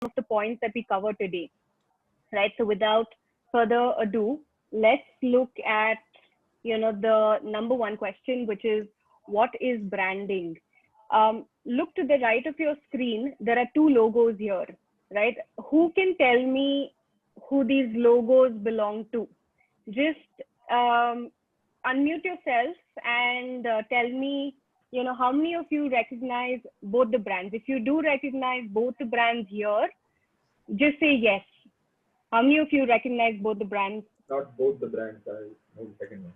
of the points that we cover today, right? So without further ado, let's look at, the number one question, which is, what is branding? Look to the right of your screen. There are two logos here, right? Who can tell me who these logos belong to? Just unmute yourself and tell me, how many of you recognize both the brands? If you do recognize both the brands here, just say yes. How many of you recognize both the brands? Not both the brands, I know the second one.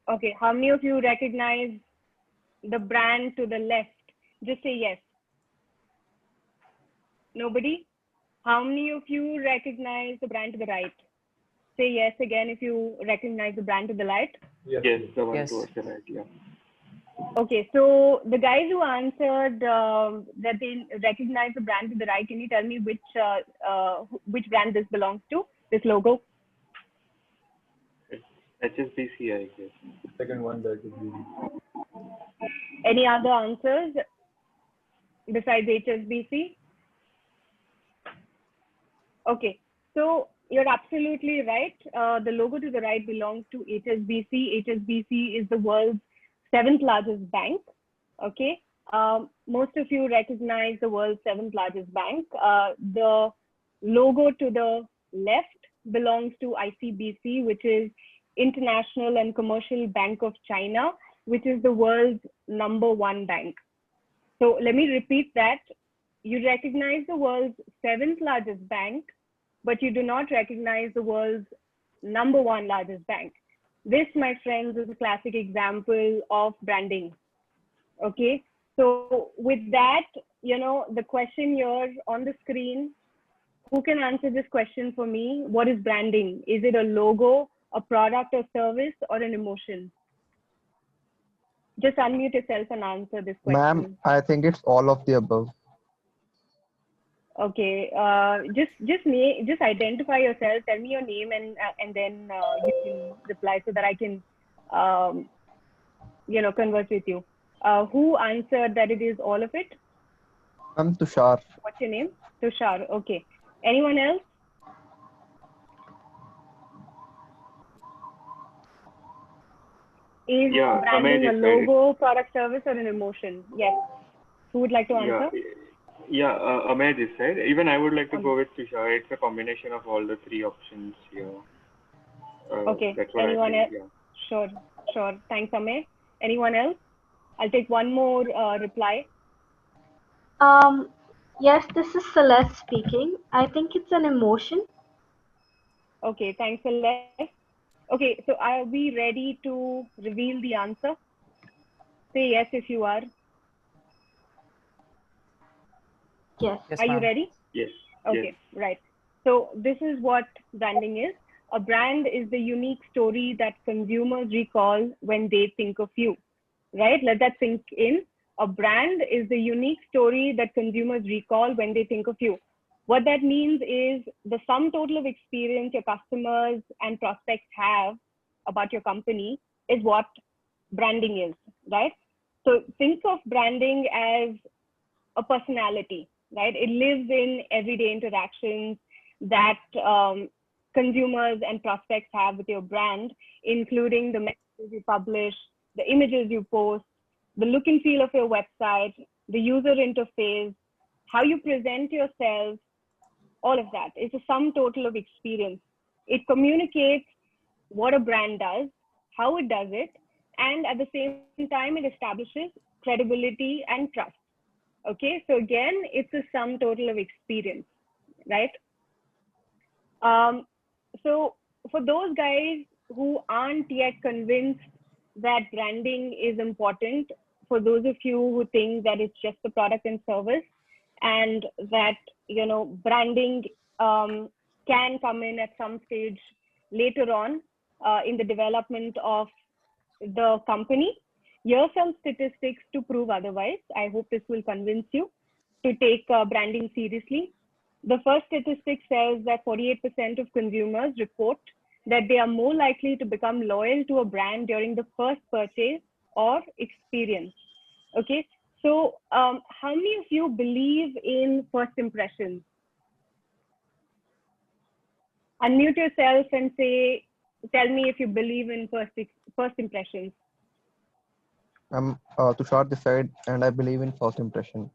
Okay, how many of you recognize the brand to the left? Just say yes. Nobody? How many of you recognize the brand to the right? Say yes again if you recognize the brand to the right. Yes, the one towards the right, yeah. Okay, so the guys who answered that they recognize the brand to the right, can you tell me which brand this belongs to, this logo? HSBC, I guess. Second one, that is the... Any other answers besides HSBC? Okay, so you're absolutely right. The logo to the right belongs to HSBC. HSBC is the world's 7th largest bank. Okay, most of you recognize the world's 7th largest bank. The logo to the left belongs to ICBC, which is International and Commercial Bank of China, which is the world's #1 bank. So let me repeat that. You recognize the world's 7th largest bank, but you do not recognize the world's #1 largest bank. This, my friends, is a classic example of branding. Okay, so with that, the question here on the screen, who can answer this question for me? What is branding? Is it a logo, a product or service, or an emotion? Just unmute yourself and answer this question. Ma'am, I think it's all of the above. Okay, just identify yourself. Tell me your name and then you can reply so that I can, converse with you. Who answered that it is all of it? I'm Tushar. What's your name? Tushar. Okay. Anyone else? Is branding a logo, product, service, or an emotion? Yes. Who would like to answer? Yeah, Amay this side. Even I would like to go with Tushar. It's a combination of all the three options here. Okay. That's what Anyone I think, else? Yeah. Sure. Thanks, Amay. Anyone else? I'll take one more reply. Yes, this is Celeste speaking. I think it's an emotion. Okay, thanks, Celeste. Okay, so are we ready to reveal the answer? Say yes if you are. Yes. Are you ready? Yes. Okay, right. So this is what branding is. A brand is the unique story that consumers recall when they think of you, right? Let that sink in. A brand is the unique story that consumers recall when they think of you. What that means is the sum total of experience your customers and prospects have about your company is what branding is, right? So think of branding as a personality, right? It lives in everyday interactions that consumers and prospects have with your brand, including the messages you publish, the images you post, the look and feel of your website, the user interface, how you present yourself, all of that. It's a sum total of experience. It communicates what a brand does, how it does it, and at the same time, it establishes credibility and trust. Okay, so again, it's a sum total of experience, right? So for those guys who aren't yet convinced that branding is important, for those of you who think that it's just a product and service, and that branding can come in at some stage later on in the development of the company, here are some statistics to prove otherwise. I hope this will convince you to take branding seriously. The first statistic says that 48% of consumers report that they are more likely to become loyal to a brand during the first purchase or experience. Okay, so how many of you believe in first impressions? Unmute yourself and tell me if you believe in first impressions. I'm Tushar this side, and I believe in first impression.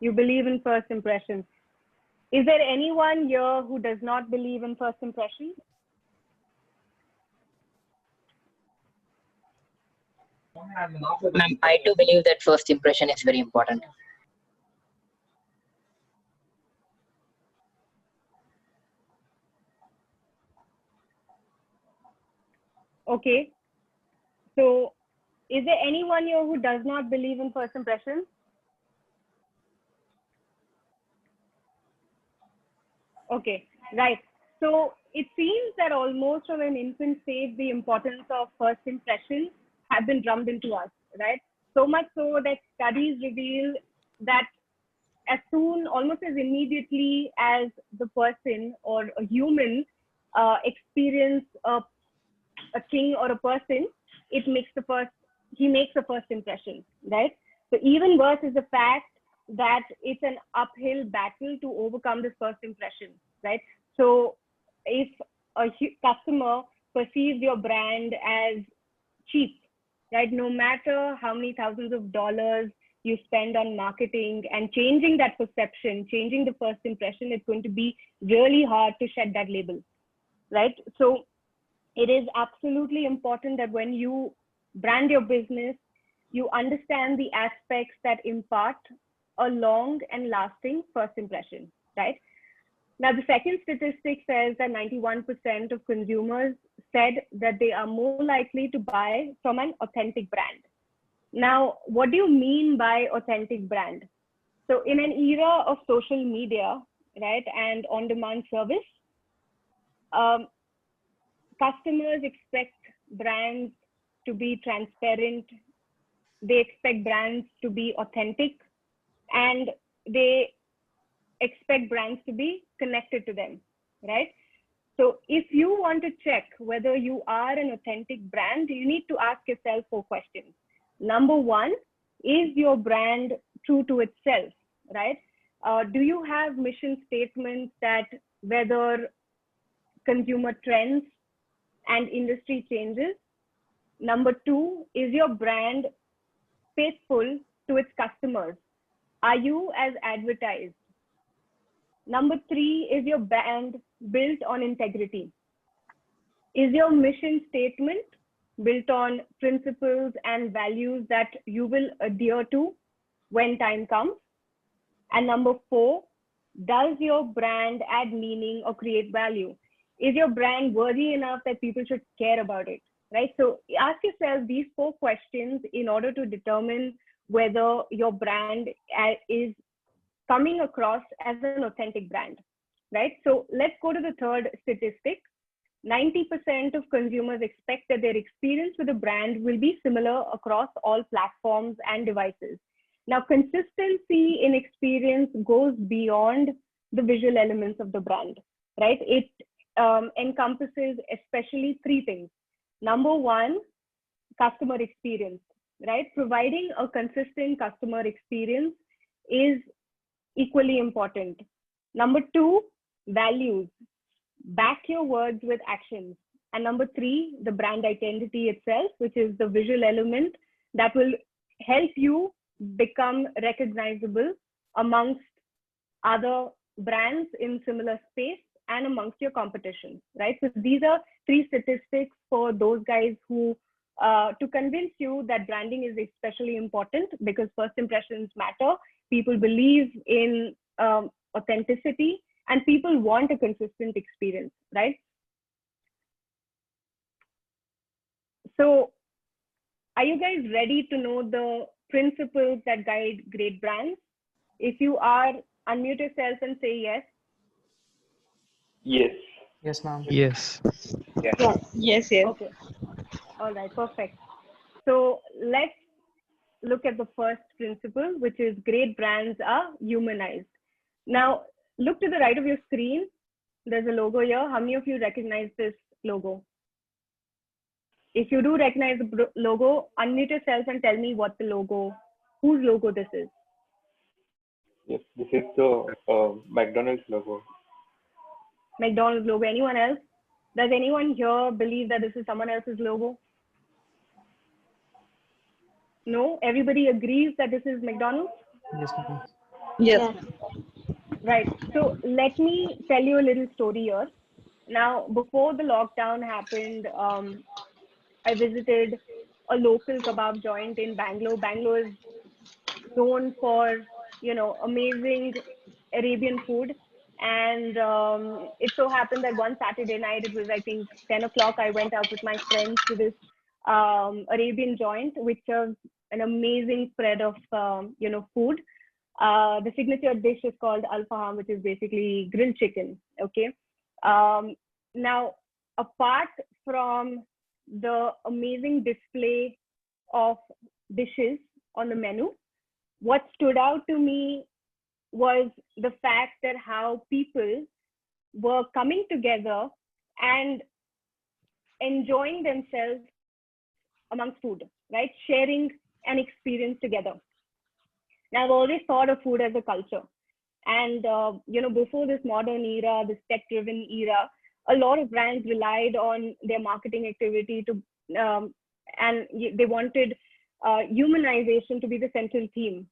You believe in first impressions. Is there anyone here who does not believe in first impressions? Ma'am, I do believe that first impression is very important. Okay. So is there anyone here who does not believe in first impressions? Okay, right. So it seems that almost from an infant stage, the importance of first impressions have been drummed into us, right? So much so that studies reveal that as soon, almost as immediately as the person or a human experience a king or a person, he makes a first impression, right? So even worse is the fact that it's an uphill battle to overcome this first impression, right? So if a customer perceives your brand as cheap, right? No matter how many thousands of dollars you spend on marketing and changing that perception, changing the first impression, it's going to be really hard to shed that label, right? So it is absolutely important that when you brand your business, you understand the aspects that impart a long and lasting first impression, right? Now, the second statistic says that 91% of consumers said that they are more likely to buy from an authentic brand. Now, what do you mean by authentic brand? So in an era of social media, right, and on-demand service, customers expect brands to be transparent. They expect brands to be authentic, and they expect brands to be connected to them, right? So if you want to check whether you are an authentic brand, you need to ask yourself 4 questions. Number 1, is your brand true to itself, right? Do you have mission statements that whether consumer trends and industry changes? Number 2, is your brand faithful to its customers? Are you as advertised? Number 3, is your brand built on integrity? Is your mission statement built on principles and values that you will adhere to when time comes? And number 4, does your brand add meaning or create value? Is your brand worthy enough that people should care about it, right? So ask yourself these 4 questions in order to determine whether your brand is coming across as an authentic brand, right? So let's go to the third statistic. 90% of consumers expect that their experience with a brand will be similar across all platforms and devices. Now, consistency in experience goes beyond the visual elements of the brand, right? It encompasses especially 3 things. Number 1, customer experience, right? Providing a consistent customer experience is equally important. Number 2, values. Back your words with actions. And number 3, the brand identity itself, which is the visual element that will help you become recognizable amongst other brands in similar space and amongst your competition, right? So these are 3 statistics for those guys who, to convince you that branding is especially important because first impressions matter. People believe in authenticity and people want a consistent experience, right? So are you guys ready to know the principles that guide great brands? If you are, unmute yourself and say yes. Yes. Yes, ma'am. Yes. Yes. Okay. All right, perfect. So let's look at the first principle, which is great brands are humanized. Now, look to the right of your screen. There's a logo here. How many of you recognize this logo? If you do recognize the logo, unmute yourself and tell me what the logo, whose logo this is. Yes, this is the McDonald's logo. McDonald's logo. Anyone else? Does anyone here believe that this is someone else's logo? No? Everybody agrees that this is McDonald's? Yes, ma'am. Yes. Right. So let me tell you a little story here. Now, before the lockdown happened, I visited a local kebab joint in Bangalore. Bangalore is known for, amazing Arabian food. And it so happened that one Saturday night, it was, I think, 10 o'clock, I went out with my friends to this Arabian joint, which serves an amazing spread of, food. The signature dish is called al-faham, which is basically grilled chicken. Okay. Now, apart from the amazing display of dishes on the menu, what stood out to me was the fact that how people were coming together and enjoying themselves amongst food, right? Sharing an experience together. Now, I've always thought of food as a culture. And, before this modern era, this tech-driven era, a lot of brands relied on their marketing activity to, and they wanted humanization to be the central theme,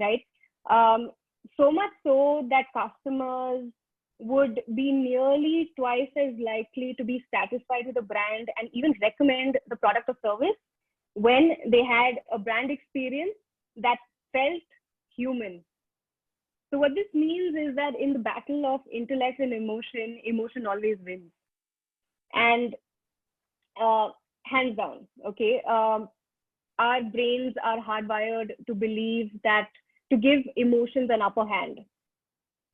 right? So much so that customers would be nearly twice as likely to be satisfied with a brand and even recommend the product or service when they had a brand experience that felt human. So what this means is that in the battle of intellect and emotion always wins. And hands down, okay, our brains are hardwired to believe that to give emotions an upper hand.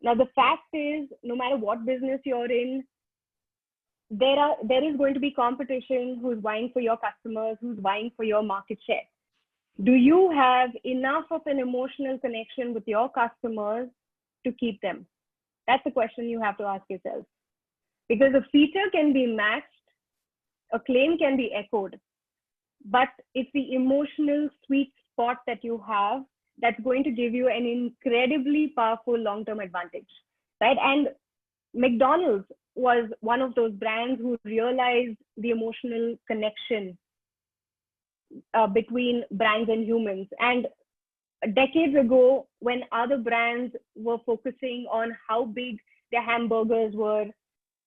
Now, the fact is, no matter what business you're in, there is going to be competition who's vying for your customers, who's vying for your market share. Do you have enough of an emotional connection with your customers to keep them? That's the question you have to ask yourself. Because a feature can be matched, a claim can be echoed, but it's the emotional sweet spot that you have that's going to give you an incredibly powerful long-term advantage, right? And McDonald's was one of those brands who realized the emotional connection between brands and humans. And decades ago, when other brands were focusing on how big their hamburgers were,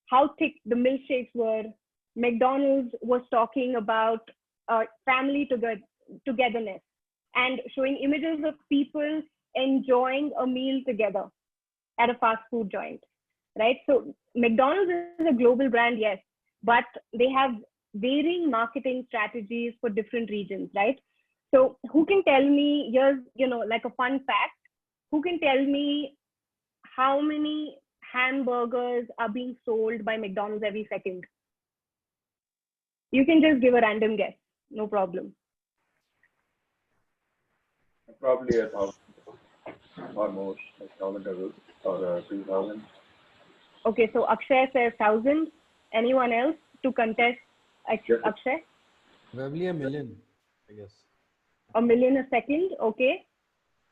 how thick the milkshakes were, McDonald's was talking about family togetherness and showing images of people enjoying a meal together at a fast food joint, right? So McDonald's is a global brand, yes, but they have varying marketing strategies for different regions, right? So who can tell me, here's, like a fun fact, who can tell me how many hamburgers are being sold by McDonald's every second? You can just give a random guess, no problem. Probably 1,000 or more, like 1,000 or 2,000. Okay, so Akshay says 1,000. Anyone else to contest Akshay? Probably a million, I guess. A million a second, okay.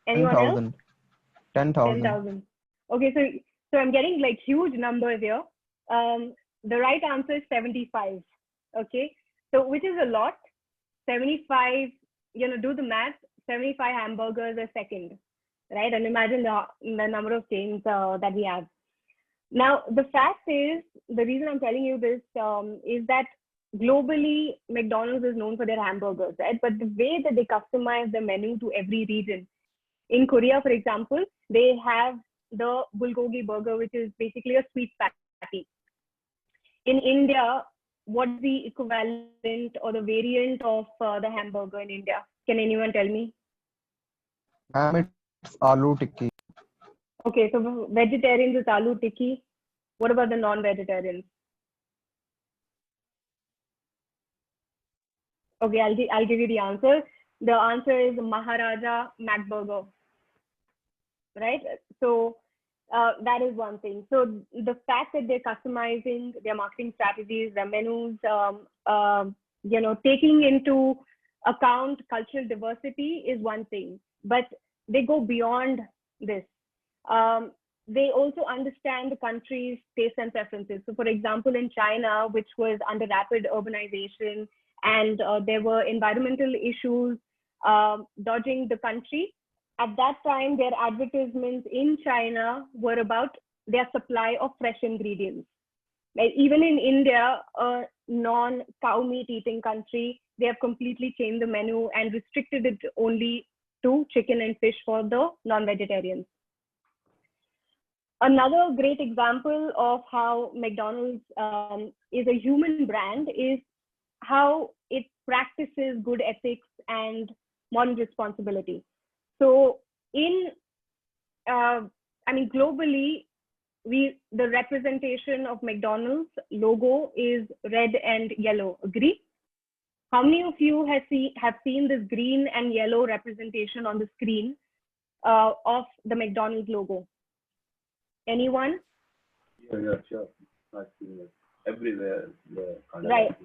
Anyone 10,000. else? 10,000. 10,000. Okay, so I'm getting like huge numbers here. The right answer is 75. Okay, so which is a lot. 75, do the math, 75 hamburgers a second, right? And imagine the number of chains that we have. Now, the fact is, the reason I'm telling you this is that globally, McDonald's is known for their hamburgers, right? But the way that they customize the menu to every region. In Korea, for example, they have the bulgogi burger, which is basically a sweet patty. In India, what's the equivalent or the variant of the hamburger in India? Can anyone tell me? It's aloo tikki. Okay, so vegetarians is aloo tikki. What about the non-vegetarians? Okay, I'll give you the answer. The answer is Maharaja McBurger, right? So that is one thing. So the fact that they're customizing their marketing strategies, their menus, taking into account cultural diversity is one thing, but they go beyond this. they also understand the country's tastes and preferences. So for example, in China, which was under rapid urbanization, and there were environmental issues dodging the country, at that time, their advertisements in China were about their supply of fresh ingredients. Like even in India, a non-cow meat eating country, they have completely changed the menu and restricted it only to chicken and fish for the non-vegetarians. Another great example of how McDonald's is a human brand is how it practices good ethics and modern responsibility. So globally, the representation of McDonald's logo is red and yellow. Agree? How many of you have seen this green and yellow representation on the screen of the McDonald's logo? Anyone? Yeah, sure. I've seen it everywhere. Right.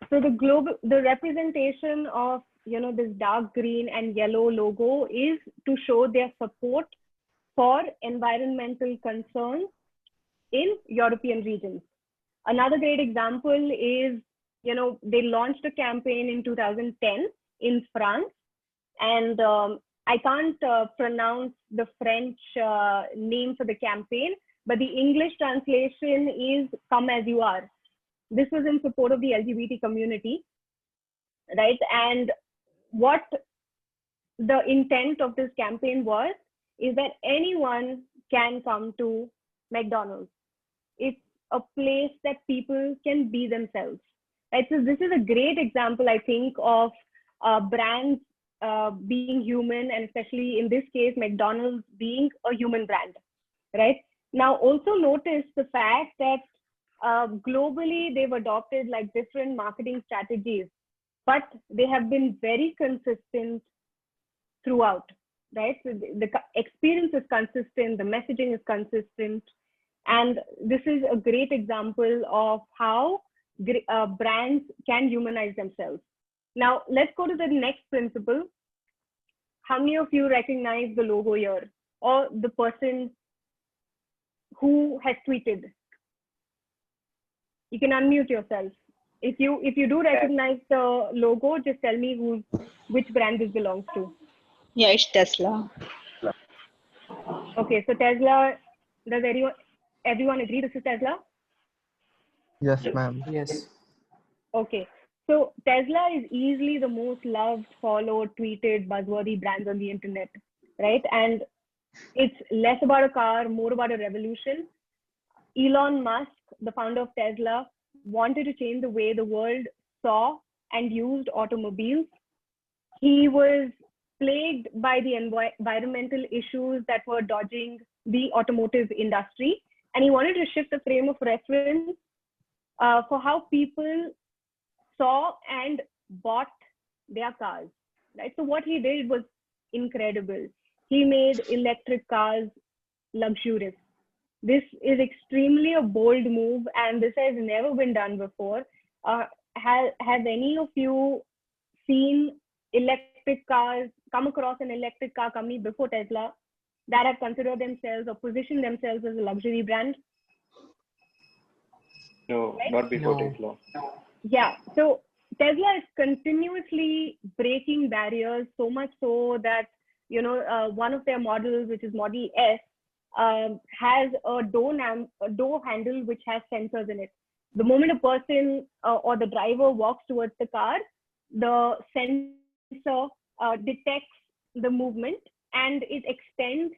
So the representation of this dark green and yellow logo is to show their support for environmental concerns in European regions. Another great example is, they launched a campaign in 2010 in France, and I can't pronounce the French name for the campaign, but the English translation is "Come as you are." This was in support of the LGBT community, right? And what the intent of this campaign was is that anyone can come to McDonald's. It's a place that people can be themselves, right? So this is a great example, I think, of brands being human, and especially in this case, McDonald's being a human brand, right? Now, also notice the fact that globally, they've adopted like different marketing strategies, but they have been very consistent throughout, right? So the experience is consistent, the messaging is consistent, and this is a great example of how brands can humanize themselves. Now, let's go to the next principle. How many of you recognize the logo here, or the person who has tweeted? You can unmute yourself. If you do recognize the logo, just tell me which brand this belongs to. Yeah, it's Tesla. Okay, so Tesla, does everyone agree this is Tesla? Yes, ma'am. Yes. Okay, so Tesla is easily the most loved, followed, tweeted, buzzworthy brands on the internet, right? And it's less about a car, more about a revolution. Elon Musk, the founder of Tesla, wanted to change the way the world saw and used automobiles. He was plagued by the environmental issues that were dodging the automotive industry, and he wanted to shift the frame of reference for how people saw and bought their cars, right? So what he did was incredible. He made electric cars luxurious. This is extremely a bold move, and this has never been done before. Have any of you seen electric cars, come across an electric car company before Tesla that have considered themselves or positioned themselves as a luxury brand? No, Right? not before No. Tesla. Yeah, so Tesla is continuously breaking barriers, so much so that, one of their models, which is Model S, has a door handle which has sensors in it. The moment a person or the driver walks towards the car, the sensor detects the movement and it extends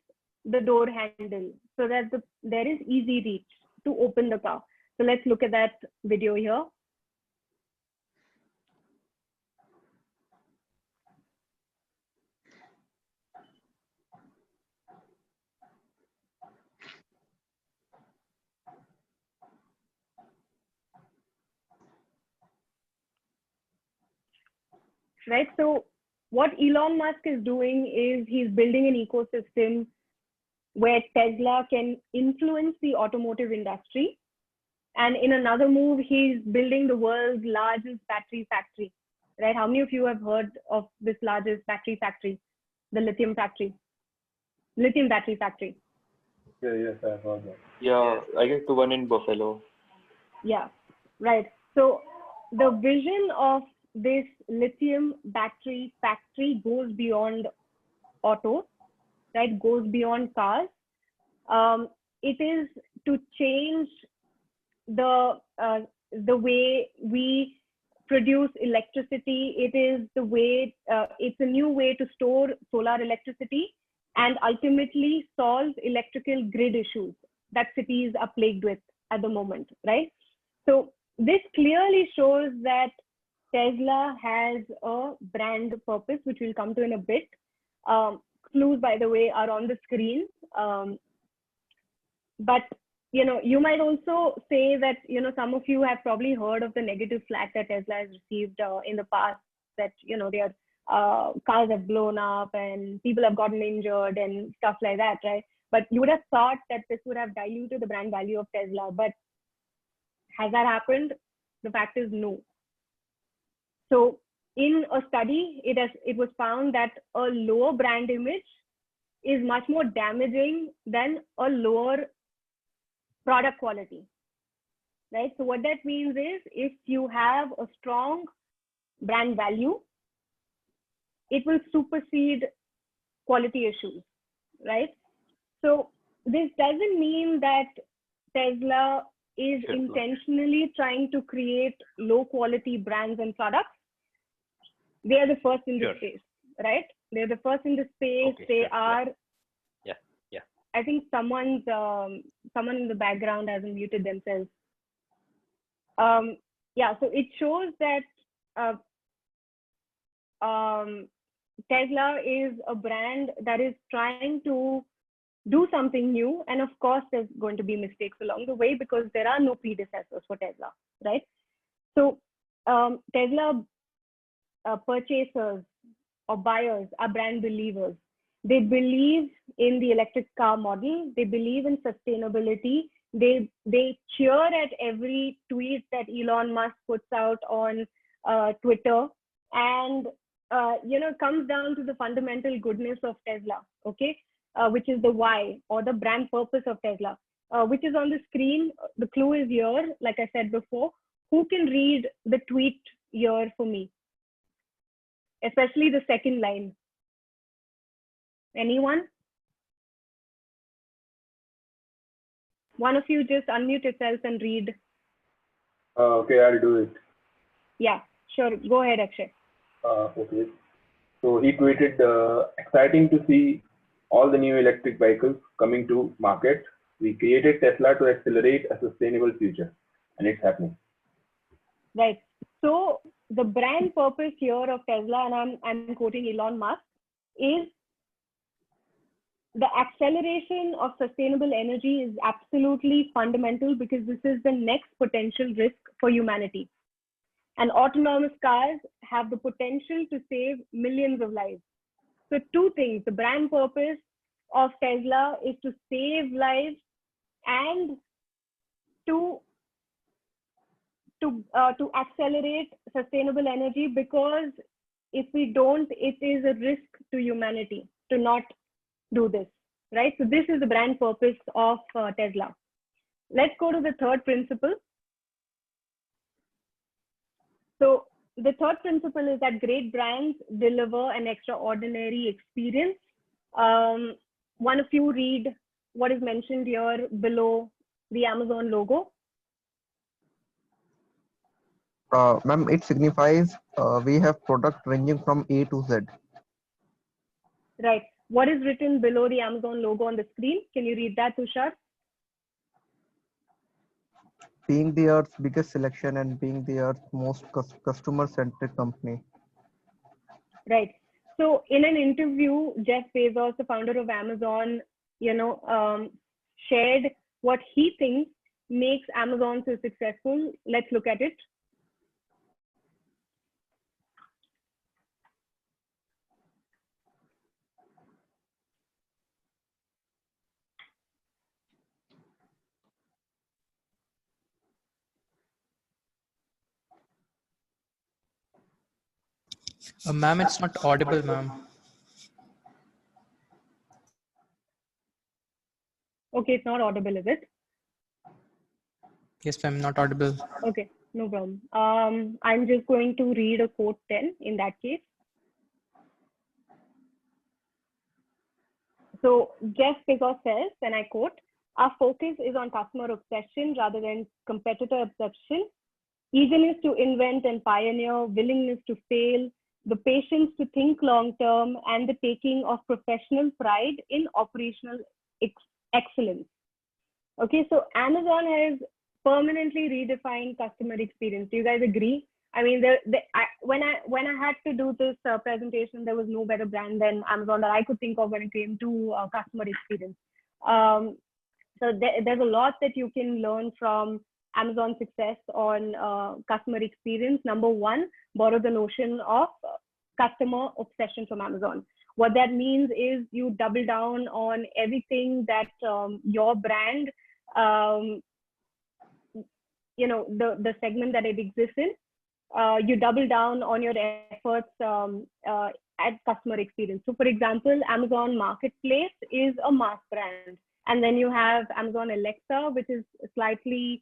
the door handle so that there is easy reach to open the car. So let's look at that video here. Right. So what Elon Musk is doing is he's building an ecosystem where Tesla can influence the automotive industry. And in another move, he's building the world's largest battery factory, right? How many of you have heard of this largest battery factory, the lithium battery factory? Yeah, yes, I have heard that. Yeah, I guess the one in Buffalo. Yeah, right. So the vision of this lithium battery factory goes beyond autos, right? Goes beyond cars. It is to change the way we produce electricity. It is the way, it's a new way to store solar electricity and ultimately solve electrical grid issues that cities are plagued with at the moment, right? So this clearly shows that Tesla has a brand purpose, which we'll come to in a bit. Clues, by the way, are on the screen. But you might also say that some of you have probably heard of the negative flack that Tesla has received in the past, that their cars have blown up and people have gotten injured and stuff like that, right? But you would have thought that this would have diluted the brand value of Tesla. But has that happened? The fact is no. So in a study, it was found that a lower brand image is much more damaging than a lower product quality, right? So what that means is, if you have a strong brand value, it will supersede quality issues, right? So this doesn't mean that Tesla is intentionally trying to create low quality brands and products. They are the first in the space, right? They're the first in the space. Okay, They sure, are. Yeah. I think someone in the background hasn't muted themselves. Yeah, so it shows that Tesla is a brand that is trying to do something new, and of course there's going to be mistakes along the way because there are no predecessors for Tesla, right? So Tesla purchasers or buyers are brand believers. They believe in the electric car model. They believe in sustainability. They cheer at every tweet that Elon Musk puts out on Twitter, and it comes down to the fundamental goodness of Tesla, okay, which is the why or the brand purpose of Tesla, which is on the screen. The clue is here, like I said before. Who can read the tweet here for me? Especially the second line. Anyone? One of you just unmute yourself and read. Okay, I'll do it. Yeah, sure. Go ahead, Akshay. Okay. So he tweeted, exciting to see all the new electric vehicles coming to market. We created Tesla to accelerate a sustainable future, and it's happening. Right. So the brand purpose here of Tesla, and I'm quoting Elon Musk, is the acceleration of sustainable energy is absolutely fundamental because this is the next potential risk for humanity. And autonomous cars have the potential to save millions of lives. So two things: the brand purpose of Tesla is to save lives and to accelerate sustainable energy, because if we don't, it is a risk to humanity to not do this, right? So this is the brand purpose of Tesla. Let's go to the third principle. So the third principle is that great brands deliver an extraordinary experience. One of you read what is mentioned here below the Amazon logo. Ma'am, it signifies we have product ranging from A to Z. Right. What is written below the Amazon logo on the screen? Can you read that, Tushar? Being the Earth's biggest selection and being the Earth's most customer-centric company. Right. So in an interview, Jeff Bezos, the founder of Amazon, shared what he thinks makes Amazon so successful. Let's look at it. Ma'am, it's not audible, ma'am. Okay, it's not audible, is it? Yes, ma'am, not audible. Okay, no problem. I'm just going to read a quote then in that case. So Jeff Bezos says, and I quote, "Our focus is on customer obsession rather than competitor obsession. Eagerness to invent and pioneer, willingness to fail, the patience to think long term, and the taking of professional pride in operational excellence." Okay, so Amazon has permanently redefined customer experience. Do you guys agree? I mean, when I had to do this presentation, there was no better brand than Amazon that I could think of when it came to customer experience. So there's a lot that you can learn from Amazon's success on customer experience. Number one, borrow the notion of customer obsession from Amazon. What that means is you double down on everything that your brand, the segment that it exists in. You double down on your efforts at customer experience. So for example, Amazon Marketplace is a mass brand. And then you have Amazon Alexa, which is slightly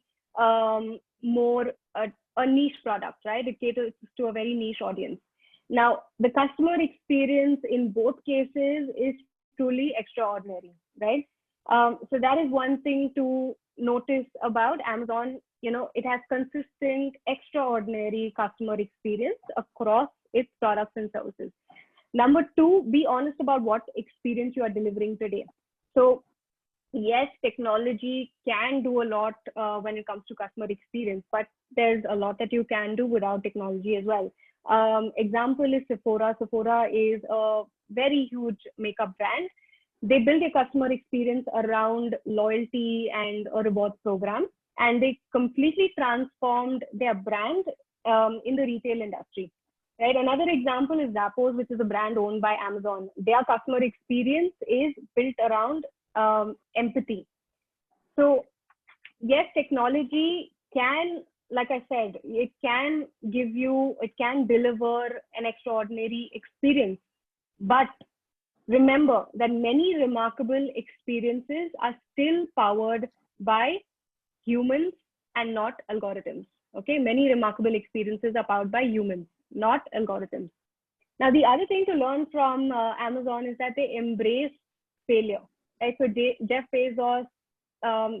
more a niche product, right? It caters to a very niche audience. Now, the customer experience in both cases is truly extraordinary, right? So that is one thing to notice about Amazon. It has consistent, extraordinary customer experience across its products and services. Number two, be honest about what experience you are delivering today. So yes, technology can do a lot when it comes to customer experience, but there's a lot that you can do without technology as well. Example is Sephora. Sephora is a very huge makeup brand. They build a customer experience around loyalty and a rewards program, and they completely transformed their brand in the retail industry. Right. Another example is Zappos, which is a brand owned by Amazon. Their customer experience is built around empathy. So yes, technology can, like I said, it can deliver an extraordinary experience. But remember that many remarkable experiences are still powered by humans and not algorithms. Okay, many remarkable experiences are powered by humans, not algorithms. Now, the other thing to learn from Amazon is that they embrace failure. Right? So Jeff Bezos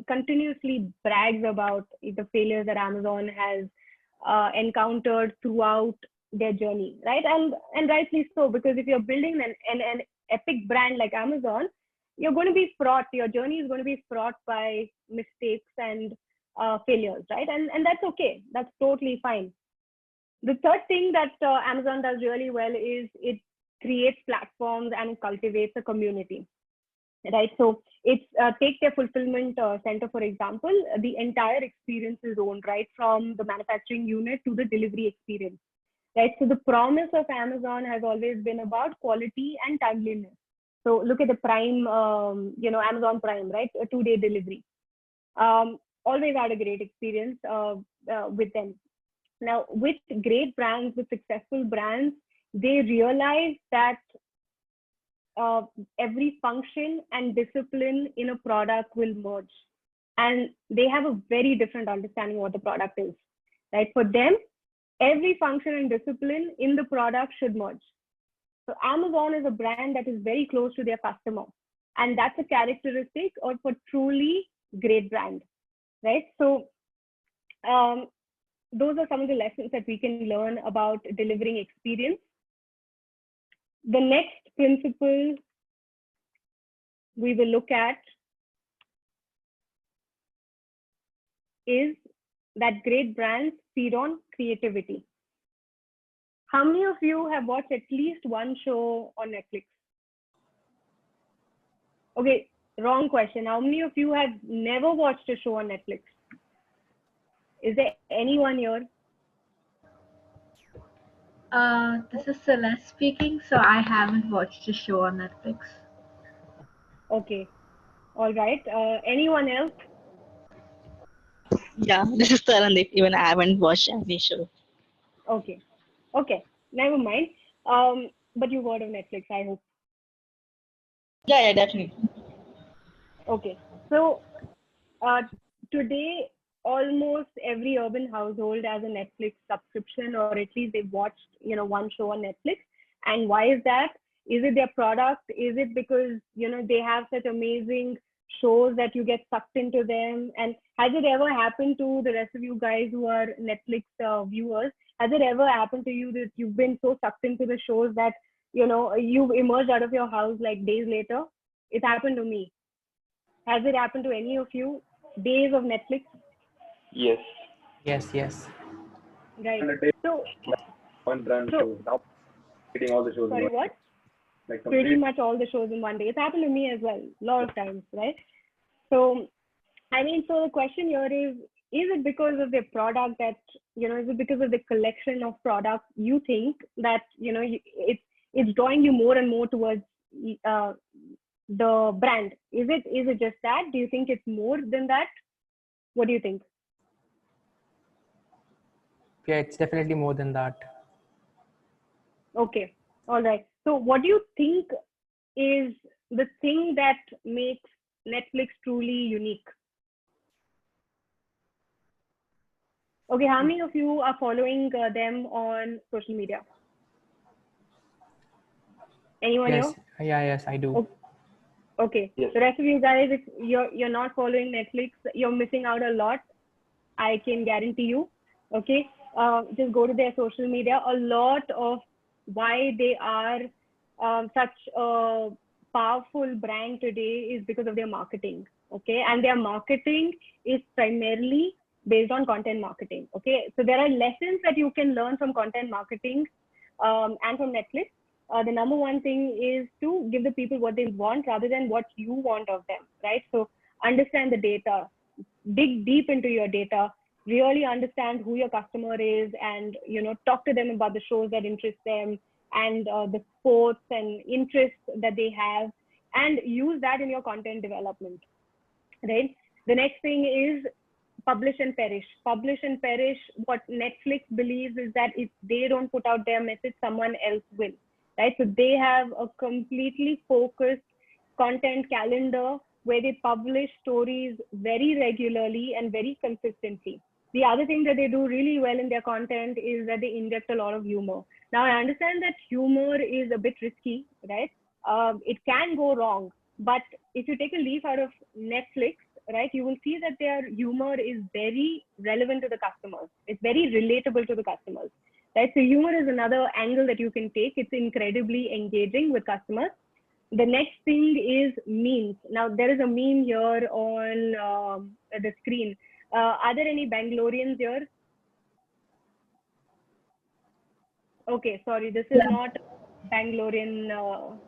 continuously brags about the failures that Amazon has encountered throughout their journey, right? And rightly so, because if you're building an epic brand like Amazon, you're going to be fraught. Your journey is going to be fraught by mistakes and failures, right? And that's okay. That's totally fine. The third thing that Amazon does really well is it creates platforms and it cultivates a community. Right, so it's take their fulfillment center, for example. The entire experience is owned, right, from the manufacturing unit to the delivery experience. Right, so the promise of Amazon has always been about quality and timeliness. So look at the Prime, Amazon Prime, right, a 2-day delivery. Always had a great experience with them. Now, with great brands, with successful brands, they realize that every function and discipline in a product will merge, and they have a very different understanding of what the product is. Right, for them, every function and discipline in the product should merge. So Amazon is a brand that is very close to their customer, and that's a characteristic of a truly great brand. Right, so those are some of the lessons that we can learn about delivering experience. The next principle we will look at is that great brands feed on creativity. How many of you have watched at least one show on Netflix? Okay, wrong question. How many of you have never watched a show on Netflix? Is there anyone here? This is Celeste speaking, so I haven't watched a show on Netflix. Okay, all right. Anyone else? Yeah, this is Tarandeep. Even I haven't watched any show. Okay, never mind. But you've heard of Netflix, I hope. Yeah, definitely. Okay, So today, almost every urban household has a Netflix subscription, or at least they've watched, one show on Netflix. And why is that? Is it their product? Is it because, they have such amazing shows that you get sucked into them? And has it ever happened to the rest of you guys who are Netflix viewers? Has it ever happened to you that you've been so sucked into the shows that, you've emerged out of your house like days later? It happened to me. Has it happened to any of you? Days of Netflix? Yes. Yes. Right. And a day, So, one run show. Now, getting all the shows. sorry, what? Like Pretty much all the shows in one day. It's happened to me as well, a lot of times, right? So, so the question here is it because of the product that, is it because of the collection of products you think that, it's drawing you more and more towards the brand? Is it just that? Do you think it's more than that? What do you think? Yeah, it's definitely more than that. Okay. All right. So what do you think is the thing that makes Netflix truly unique? Okay. How many of you are following them on social media? Anyone Yes. here? Yes, I do. Okay. Yes. The rest of you guys, if you're not following Netflix, you're missing out a lot. I can guarantee you. Okay. Just go to their social media. A lot of why they are such a powerful brand today is because of their marketing. Okay. And their marketing is primarily based on content marketing. Okay. So there are lessons that you can learn from content marketing and from Netflix. The number one thing is to give the people what they want rather than what you want of them, right? So understand the data, dig deep into your data, really understand who your customer is, and talk to them about the shows that interest them and the sports and interests that they have, and use that in your content development, right? The next thing is publish and perish. Publish and perish. What Netflix believes is that if they don't put out their message, someone else will, right? So they have a completely focused content calendar where they publish stories very regularly and very consistently. The other thing that they do really well in their content is that they inject a lot of humor. Now, I understand that humor is a bit risky, right? It can go wrong, but if you take a leaf out of Netflix, right, you will see that their humor is very relevant to the customers. It's very relatable to the customers, right? So humor is another angle that you can take. It's incredibly engaging with customers. The next thing is memes. Now, there is a meme here on the screen. Are there any Bangaloreans here? Okay, sorry, this is not Bangalorean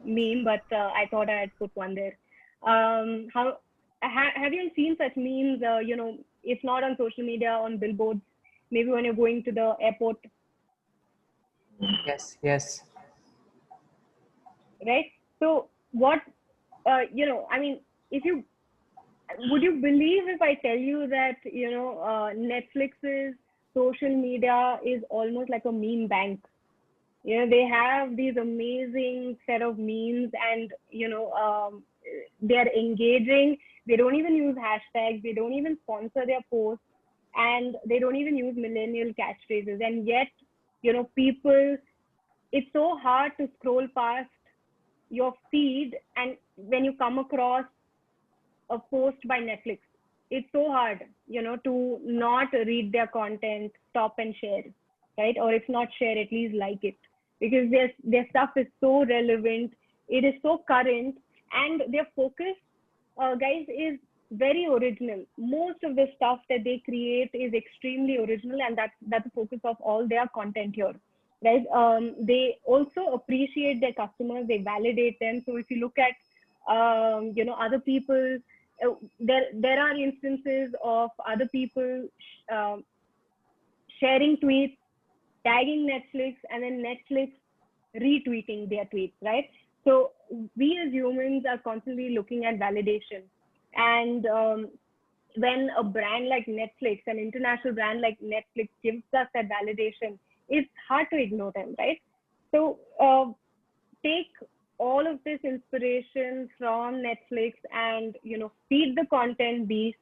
meme, but I thought I had put one there. Have you seen such memes, if not on social media, on billboards, maybe when you're going to the airport? Yes. Right? So what, would you believe if I tell you that, Netflix's social media is almost like a meme bank? They have these amazing set of memes, and, they're engaging. They don't even use hashtags. They don't even sponsor their posts, and they don't even use millennial catchphrases. And yet, people, it's so hard to scroll past your feed, and when you come across a post by Netflix, it's so hard, to not read their content, stop and share, right? Or if not share, at least like it, because their stuff is so relevant, it is so current, and their focus, guys, is very original. Most of the stuff that they create is extremely original, and that's the focus of all their content here, right? They also appreciate their customers, they validate them. So if you look at other people, there are instances of other people sharing tweets, tagging Netflix, and then Netflix retweeting their tweets, right? So we as humans are constantly looking at validation. And when a brand like Netflix, an international brand like Netflix, gives us that validation, it's hard to ignore them, right? So take all of this inspiration from Netflix and, feed the content beast,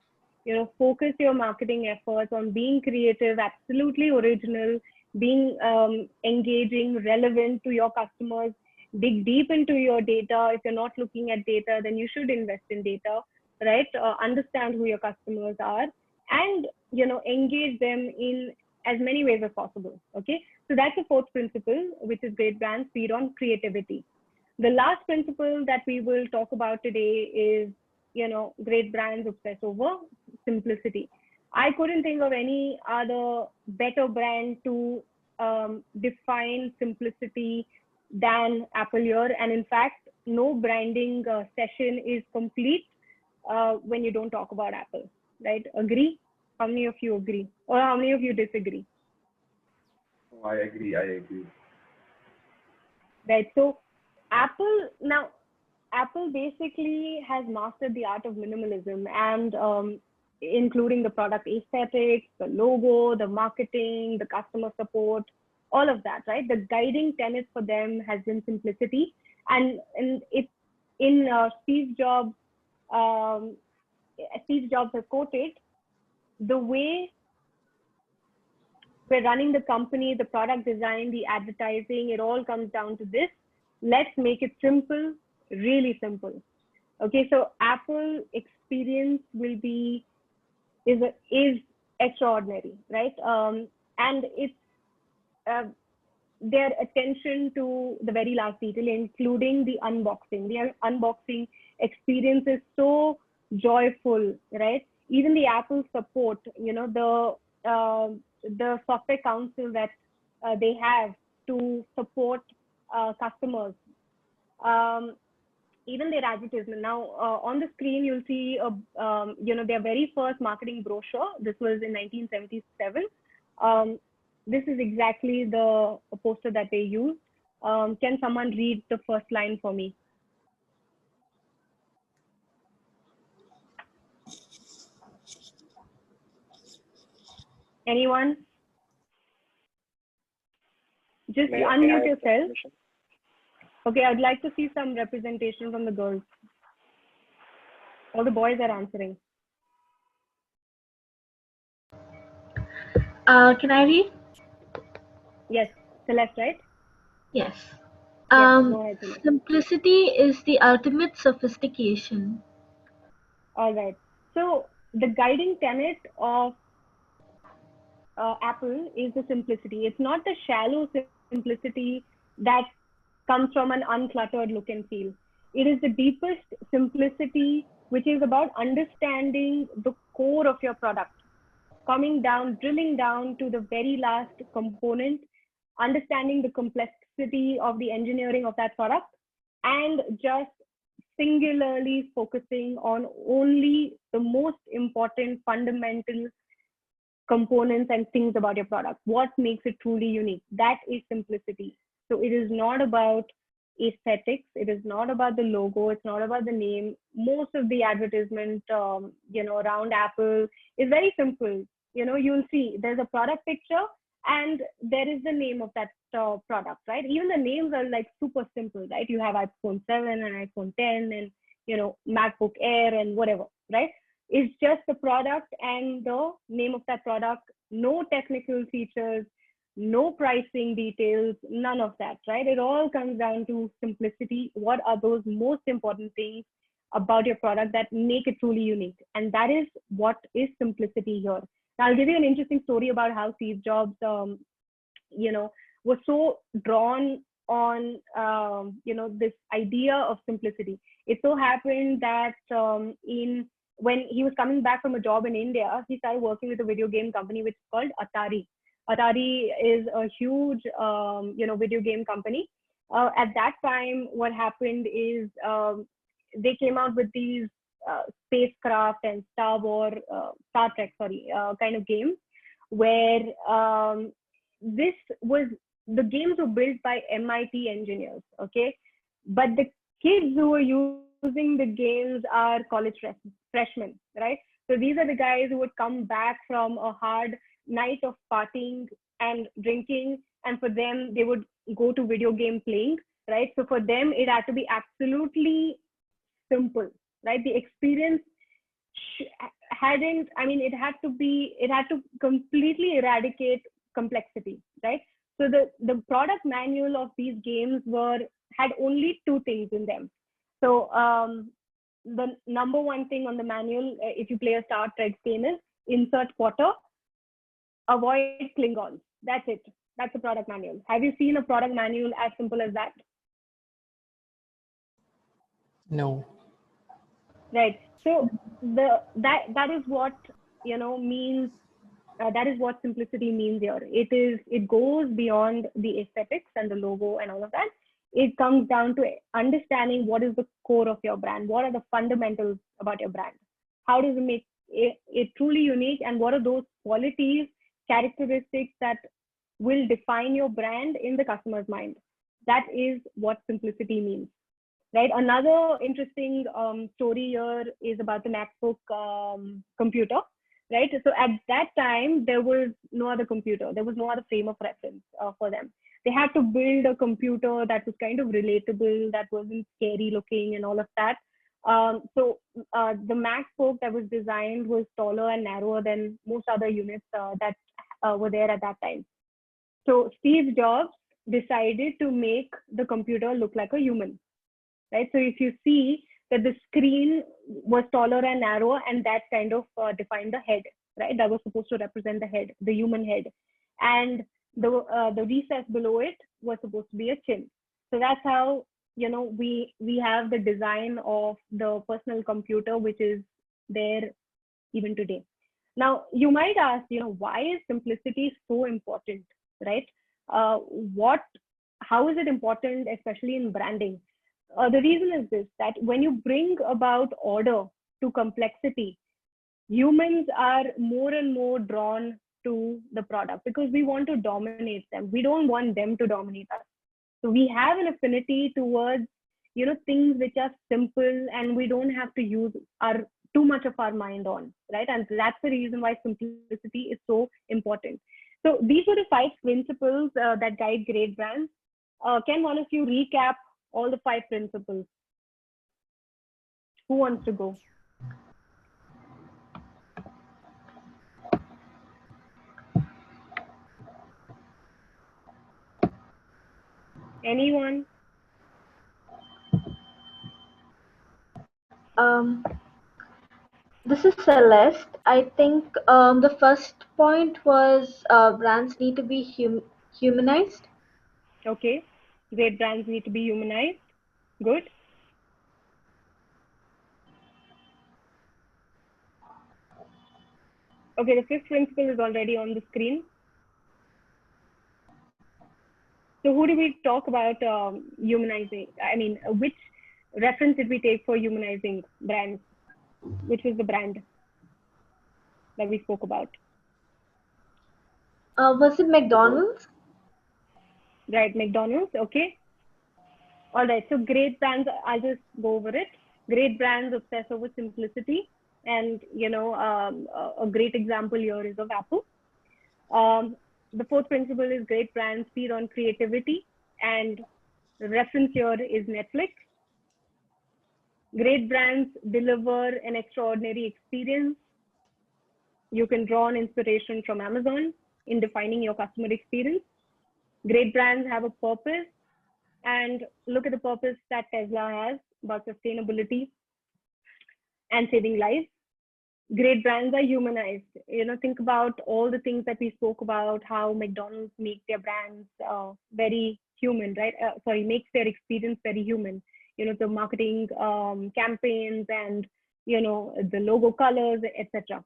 focus your marketing efforts on being creative, absolutely original, being engaging, relevant to your customers, dig deep into your data. If you're not looking at data, then you should invest in data, right? Understand who your customers are and, engage them in as many ways as possible. Okay. So that's the fourth principle, which is great brands feed on creativity. The last principle that we will talk about today is, great brands obsess over simplicity. I couldn't think of any other better brand to define simplicity than Apple here. And in fact, no branding session is complete when you don't talk about Apple, right? Agree? How many of you agree? Or how many of you disagree? Oh, I agree. Right. So Apple basically has mastered the art of minimalism and including the product aesthetics, the logo, the marketing, the customer support, all of that, right? The guiding tenet for them has been simplicity. And it's in Steve Jobs has quoted, the way we're running the company, the product design, the advertising, it all comes down to this. Let's make it simple, really simple. Okay, so Apple experience is extraordinary, right? And it's their attention to the very last detail, including the unboxing. The unboxing experience is so joyful, right? Even the Apple support, the software council that they have to support customers. Even their advertisement. Now, on the screen, you'll see, their very first marketing brochure. This was in 1977. This is exactly the poster that they used. Can someone read the first line for me? Anyone? Just unmute yourself. Okay, I'd like to see some representation from the girls. All the boys are answering. Can I read? Yes, Celeste, right? Yes. Go ahead, Celeste. Simplicity is the ultimate sophistication. All right. So the guiding tenet of Apple is the simplicity. It's not the shallow simplicity that comes from an uncluttered look and feel. It is the deepest simplicity, which is about understanding the core of your product, coming down, drilling down to the very last component, understanding the complexity of the engineering of that product, and just singularly focusing on only the most important fundamental components and things about your product. What makes it truly unique? That is simplicity. So it is not about aesthetics. It is not about the logo. It's not about the name. Most of the advertisement, around Apple is very simple. You'll see there's a product picture and there is the name of that product, right? Even the names are like super simple, right? You have iPhone 7 and iPhone 10 and, MacBook Air and whatever, right? It's just the product and the name of that product, no technical features, no pricing details, none of that, right? It all comes down to simplicity. What are those most important things about your product that make it truly unique? And that is what is simplicity here. Now, I'll give you an interesting story about how Steve Jobs, was so drawn on, this idea of simplicity. It so happened that when he was coming back from a job in India, he started working with a video game company which is called Atari. Atari is a huge, video game company. At that time, what happened is they came out with these spacecraft and Star Trek, kind of games, where the games were built by MIT engineers, okay? But the kids who were using the games are college freshmen, right? So these are the guys who would come back from a hard night of partying and drinking, and for them, they would go to video game playing, right? So for them, it had to be absolutely simple, right? The experience it had to completely eradicate complexity, right? So the product manual of these games had only two things in them. So the number one thing on the manual, if you play a Star Trek game, is insert quarter, avoid Klingons. That's it. That's a product manual. Have you seen a product manual as simple as that? No. Right. So that is what means. That is what simplicity means here. It goes beyond the aesthetics and the logo and all of that. It comes down to understanding what is the core of your brand. What are the fundamentals about your brand? How does it make it truly unique? And what are those qualities, characteristics that will define your brand in the customer's mind? That is what simplicity means, right? Another interesting story here is about the MacBook computer, right? So at that time, there was no other computer. There was no other frame of reference for them. They had to build a computer that was kind of relatable, that wasn't scary looking and all of that. So the MacBook that was designed was taller and narrower than most other units that were there at that time. So Steve Jobs decided to make the computer look like a human, right? So if you see that the screen was taller and narrower, and that kind of defined the head, right? That was supposed to represent the head, the human head. And the recess below it was supposed to be a chin. So that's how, we have the design of the personal computer, which is there even today. Now, you might ask, why is simplicity so important, right? How is it important, especially in branding? The reason is this, that when you bring about order to complexity, humans are more and more drawn to the product because we want to dominate them. We don't want them to dominate us. So we have an affinity towards, things which are simple and we don't have to use too much of our mind on, right? And that's the reason why simplicity is so important. So these were the 5 principles that guide great brands. Can one of you recap all the 5 principles? Who wants to go? Anyone? This is Celeste. I think the first point was brands need to be humanized. Okay. Great brands need to be humanized. Good. Okay, the 5th principle is already on the screen. So who did we talk about humanizing? I mean, which reference did we take for humanizing brands? Which was the brand that we spoke about? Was it McDonald's? Right, McDonald's. Okay. All right. So great brands, I'll just go over it. Great brands obsess over simplicity. And, a great example here is of Apple. The 4th principle is great brands feed on creativity, and the reference here is Netflix. Great brands deliver an extraordinary experience. You can draw on inspiration from Amazon in defining your customer experience. Great brands have a purpose, and look at the purpose that Tesla has about sustainability and saving lives. Great brands are humanized. Think about all the things that we spoke about, how McDonald's make their brands very human, right? Makes their experience very human. The marketing campaigns and, the logo colors, etc.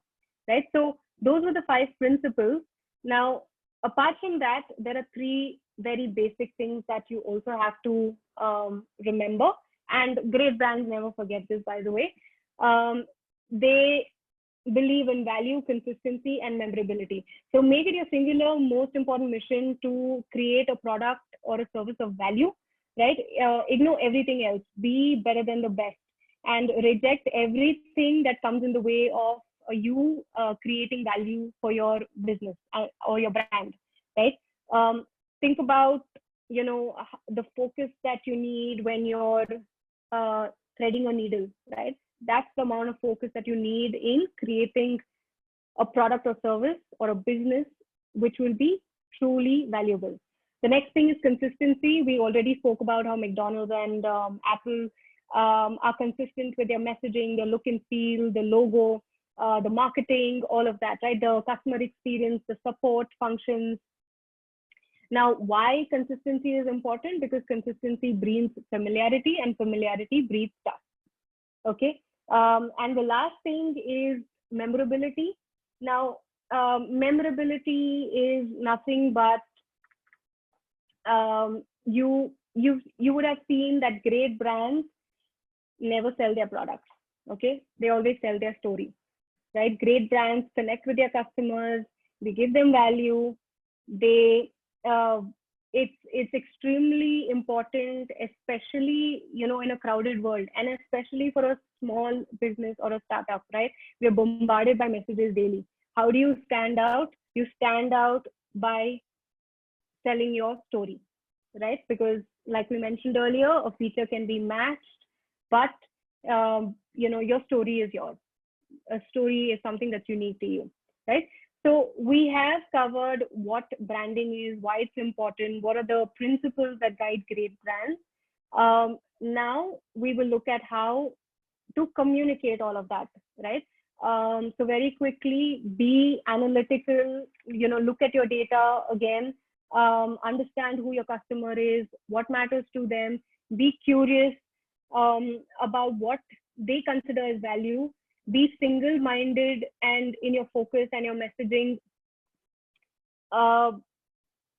Right? So those were the 5 principles. Now, apart from that, there are 3 very basic things that you also have to remember. And great brands never forget this, by the way. They believe in value, consistency, and memorability. So make it your singular, most important mission to create a product or a service of value, right? Ignore everything else. Be better than the best, and reject everything that comes in the way of you creating value for your business or your brand, right? Think about, the focus that you need when you're threading a needle, right? That's the amount of focus that you need in creating a product or service or a business which will be truly valuable. The next thing is consistency. We already spoke about how McDonald's and Apple are consistent with their messaging, their look and feel, the logo, the marketing, all of that, right? The customer experience, the support functions. Now, why consistency is important? Because consistency breeds familiarity and familiarity breeds trust. Okay. And the last thing is memorability. Now, memorability is nothing but you would have seen that great brands never sell their products. Okay, they always sell their story, right? Great brands connect with their customers. They give them value. It's extremely important, especially in a crowded world, and especially for a small business or a startup, right? We are bombarded by messages daily. How do you stand out? You stand out by selling your story, right? Because like we mentioned earlier, a feature can be matched, but your story is yours. A story is something that's unique to you, right? So we have covered what branding is, why it's important, what are the principles that guide great brands. Now we will look at how to communicate all of that, right? So very quickly, be analytical, look at your data again, understand who your customer is, what matters to them, be curious about what they consider as value, be single-minded and in your focus and your messaging,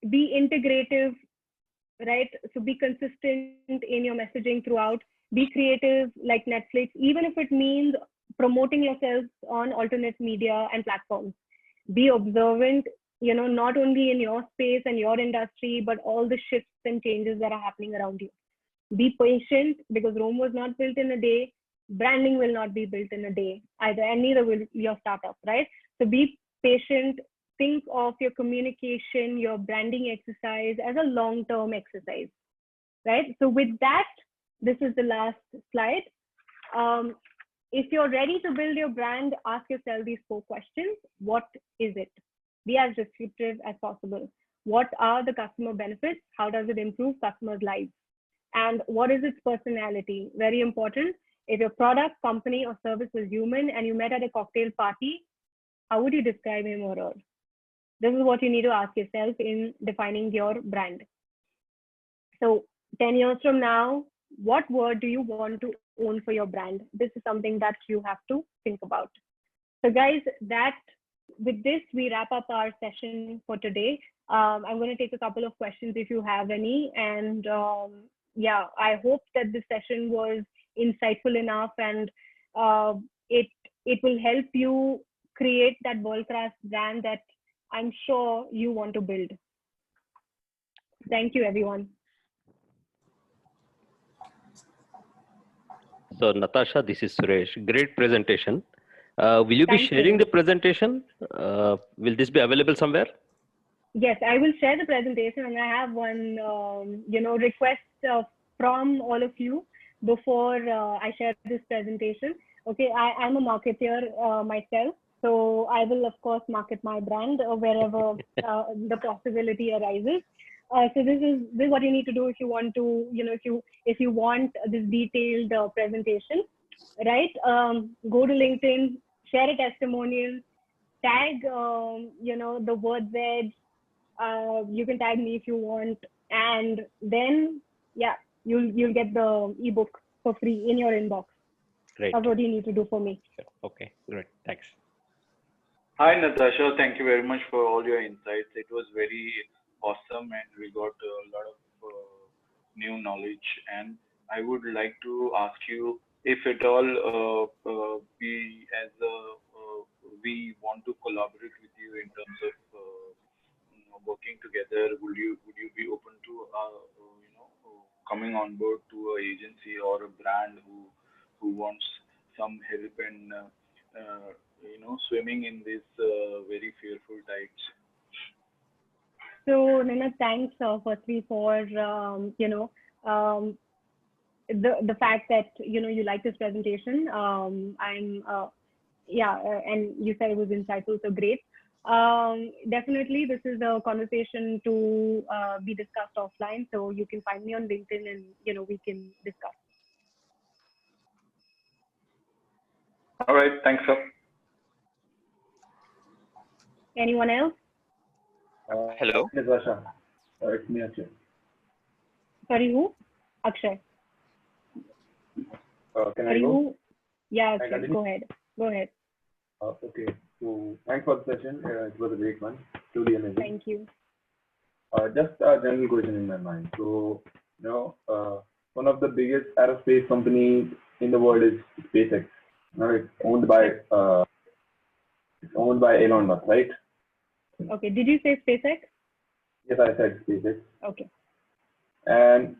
be integrative, right? So be consistent in your messaging throughout, be creative like Netflix, even if it means promoting yourself on alternate media and platforms. Be observant, not only in your space and your industry, but all the shifts and changes that are happening around you. Be patient, because Rome was not built in a day. Branding will not be built in a day either, and neither will your startup, right? So be patient. Think of your communication, your branding exercise as a long-term exercise, right? So with that, this is the last slide. If you're ready to build your brand, ask yourself these 4 questions. What is it? Be as descriptive as possible. What are the customer benefits? How does it improve customers' lives? And what is its personality? Very important. If your product, company, or service was human and you met at a cocktail party, how would you describe him or her? This is what you need to ask yourself in defining your brand. So 10 years from now, what word do you want to own for your brand? This is something that you have to think about. So guys, with this, we wrap up our session for today. I'm going to take a couple of questions if you have any. And yeah, I hope that this session was insightful enough, and it will help you create that world-class brand that I'm sure you want to build. Thank you, everyone. So Natasha, this is Suresh. Great presentation. Will you be sharing the presentation? Will this be available somewhere? Yes, I will share the presentation, and I have one, request from all of you before I share this presentation. Okay, I'm a marketer myself, so I will of course market my brand wherever the possibility arises. So this is what you need to do if you want to, if you want this detailed presentation, right? Go to LinkedIn, share a testimonial, tag, the word edge. You can tag me if you want, and then yeah, you'll get the ebook for free in your inbox. Great. That's what you need to do for me. Okay, great. Thanks. Hi, Natasha. Thank you very much for all your insights. It was very awesome, and we got a lot of new knowledge. And I would like to ask you, if at all we want to collaborate with you in terms of working together, would you be open to coming on board to an agency or a brand who wants some help in swimming in these very fearful tides? So Anna, thanks firstly for the fact that you like this presentation. And you said it was insightful, so great. Definitely, this is a conversation to be discussed offline. So you can find me on LinkedIn, and we can discuss. All right, thanks, sir. Anyone else? Hello. Natasha. It's me, Akshay. Sorry, who? Akshay. Can I go? Who? Yeah, Akshay, go ahead. Go ahead. Okay. So thanks for the session. It was a great one. Truly amazing. Thank you. Just a general question in my mind. So, one of the biggest aerospace companies in the world is SpaceX. It's owned by Elon Musk, right? Okay. Did you say SpaceX? Yes, I said SpaceX. Okay. And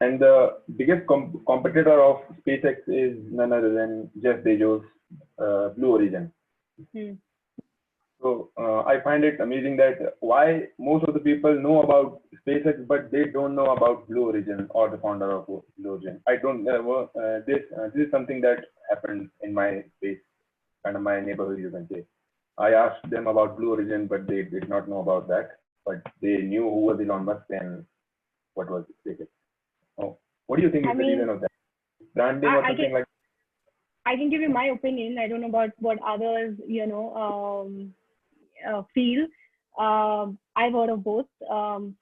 and the biggest competitor of SpaceX is none other than Jeff Bezos' Blue Origin. So I find it amazing that why most of the people know about SpaceX, but they don't know about Blue Origin or the founder of Blue Origin. I don't. This is something that happened in my space, kind of my neighborhood, you can say. I asked them about Blue Origin, but they did not know about that. But they knew who was Elon Musk and what was SpaceX. Oh, what do you think is the reason of that? Branding or something like that? I can give you my opinion. I don't know about what others, feel. I've heard of both.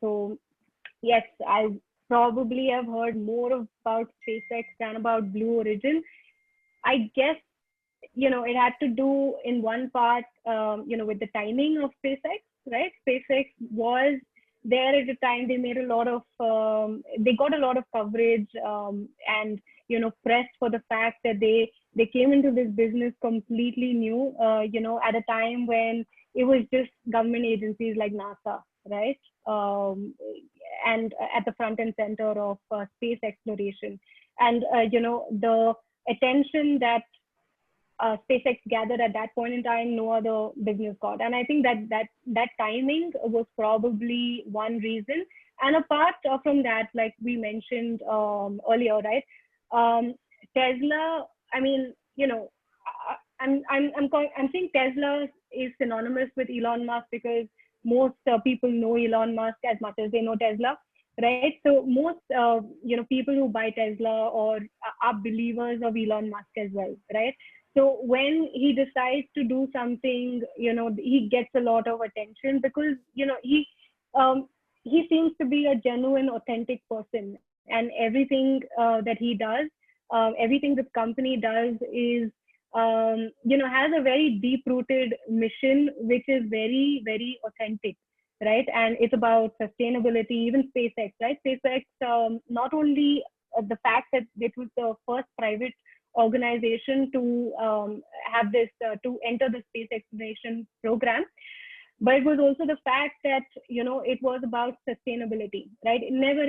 So yes, I probably have heard more about SpaceX than about Blue Origin. I guess, it had to do in one part, with the timing of SpaceX, right? SpaceX was there at the time. They made a lot of, they got a lot of coverage and, press for the fact that they came into this business completely new, at a time when it was just government agencies like NASA, right? And at the front and center of space exploration. And, the attention that SpaceX gathered at that point in time, no other business got. And I think that timing was probably one reason. And apart from that, like we mentioned earlier, right? Tesla, I mean, I'm saying Tesla is synonymous with Elon Musk because most people know Elon Musk as much as they know Tesla, right? So most people who buy Tesla or are believers of Elon Musk as well, right? So when he decides to do something, he gets a lot of attention because he seems to be a genuine, authentic person, and everything that he does, everything this company does is has a very deep-rooted mission, which is very, very authentic, right? And it's about sustainability. Even SpaceX, right? SpaceX, not only the fact that it was the first private organization to have this to enter the space exploration program, but it was also the fact that it was about sustainability, right? It never